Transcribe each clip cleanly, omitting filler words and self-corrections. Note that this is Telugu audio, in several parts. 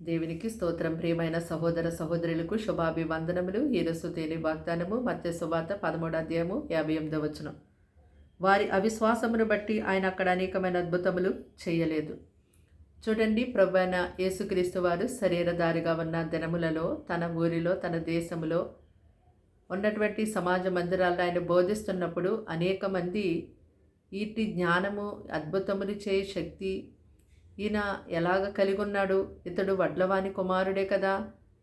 దేవునికి స్తోత్రం. ప్రియమైన సహోదర సహోదరులకు శుభాభివందనములు. ఈరోజు తేని వాగ్దానము మత్తయి సువార్త 13వ అధ్యాయము 58వ వచనం. వారి అవిశ్వాసమును బట్టి ఆయన అక్కడ అనేకమైన అద్భుతములు చేయలేదు. చూడండి, ప్రభువైన యేసుక్రీస్తు వారు శరీరధారిగా ఉన్న దినములలో తన ఊరిలో తన దేశములో ఉన్నటువంటి సమాజ మందిరాల్లో ఆయన బోధిస్తున్నప్పుడు అనేక మంది ఈటి జ్ఞానము అద్భుతములు చేయ శక్తి ఈయన ఎలాగ కలిగి ఉన్నాడు, ఇతడు వడ్లవాని కుమారుడే కదా,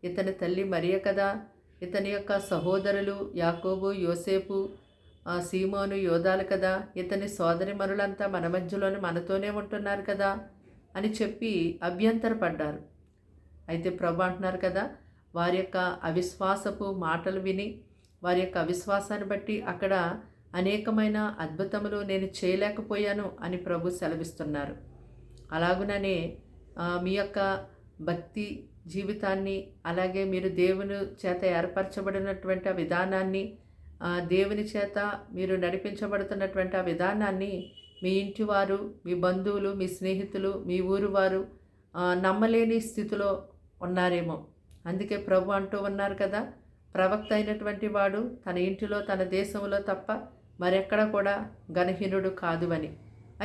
ఇతని తల్లి మరియ కదా, ఇతని యొక్క సహోదరులు యాకోబు యోసేపు సీమోను యోధాలు కదా, ఇతని సోదరిమణులంతా మన మధ్యలోనే మనతోనే ఉంటున్నారు కదా అని చెప్పి అభ్యంతరపడ్డారు. అయితే ప్రభు అంటున్నారు కదా, వారి యొక్క అవిశ్వాసపు మాటలు విని వారి యొక్క అవిశ్వాసాన్ని బట్టి అక్కడ అనేకమైన అద్భుతములు నేను చేయలేకపోయాను అని ప్రభు సెలవిస్తున్నారు. అలాగుననే మీ యొక్క భక్తి జీవితాన్ని, అలాగే మీరు దేవుని చేత ఏర్పరచబడినటువంటి ఆ విధానాన్ని, దేవుని చేత మీరు నడిపించబడుతున్నటువంటి ఆ విధానాన్ని మీ ఇంటి వారు, మీ బంధువులు, మీ స్నేహితులు, మీ ఊరు వారు నమ్మలేని స్థితిలో ఉన్నారేమో. అందుకే ప్రభు అంటూ ఉన్నారు కదా, ప్రవక్త అయినటువంటి వాడు తన ఇంటిలో తన దేశంలో తప్ప మరెక్కడ కూడా ఘనహీనుడు కాదు అని.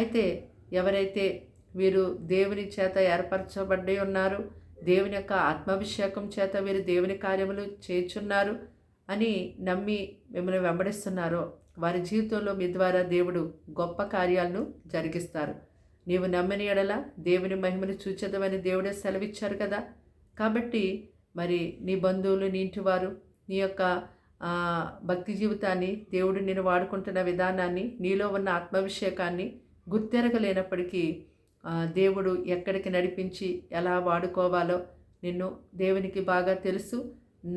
అయితే ఎవరైతే వీరు దేవుని చేత ఏర్పరచబడి ఉన్నారు, దేవుని యొక్క ఆత్మాభిషేకం చేత వీరు దేవుని కార్యములు చేయుచున్నారు అని నమ్మి మిమ్మల్ని వెంబడిస్తున్నారో వారి జీవితంలో మీ ద్వారా దేవుడు గొప్ప కార్యాలను జరిగిస్తారు. నీవు నమ్మని ఎడల దేవుని మహిమను చూచెదవని దేవుడే సెలవిచ్చారు కదా. కాబట్టి మరి నీ బంధువులు, నీ ఇంటివారు, నీ యొక్క భక్తి జీవితాన్ని, దేవుడు నేను వాడుకుంటున్న విధానాన్ని, నీలో ఉన్న ఆత్మాభిషేకాన్ని గుర్తెరగలేనప్పటికీ దేవుడు ఎక్కడికి నడిపించి ఎలా వాడుకోవాలో నిన్ను దేవునికి బాగా తెలుసు.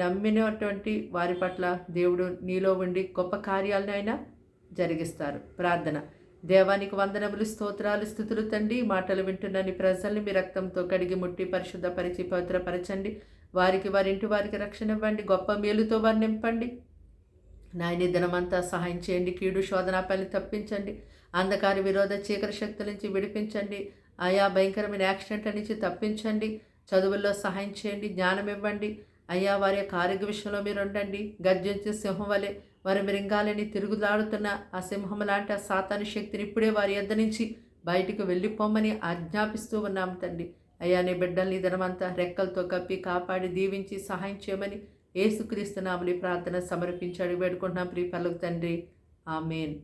నమ్మినటువంటి వారి పట్ల దేవుడు నీలో ఉండి గొప్ప కార్యాలను అయినా జరిగిస్తారు. ప్రార్థన. దేవానికి వందనములు, స్తోత్రాలు, స్తుతులు తండ్రి. మాటలు వింటున్న నీ ప్రజల్ని మీ రక్తంతో కడిగి ముట్టి పరిశుద్ధపరిచి పవిత్రపరచండి. వారికి వారి ఇంటి వారికి రక్షణ ఇవ్వండి. గొప్ప మేలుతో వారిని నింపండి. నాయని దినమంతా సహాయం చేయండి. కీడు శోధనాపల్ని తప్పించండి. అంధకార విరోధ చీకటి శక్తుల నుంచి విడిపించండి. ఆయా భయంకరమైన యాక్సిడెంట్ల నుంచి తప్పించండి. చదువుల్లో సహాయం చేయండి. జ్ఞానం ఇవ్వండి. అయ్యా వారి యొక్క ఆరోగ్య విషయంలో మీరు ఉండండి. గర్జించే సింహం వలె వారి మృంగాలని తిరుగులాడుతున్న ఆ సింహం లాంటి ఆ సాతాను శక్తిని ఇప్పుడే వారి యొద్ద నుంచి బయటికి వెళ్ళిపోమని ఆజ్ఞాపిస్తూ ఉన్నాము తండ్రి. అయ్యా నీ బిడ్డల్ని దినమంతా రెక్కలతో కప్పి కాపాడి దీవించి సహాయం చేయమని యేసుక్రీస్తు నామములో ప్రార్థన సమర్పించాడు వేడుకుంటున్నాం ప్రియ పరలోక తండ్రి. ఆమేన్.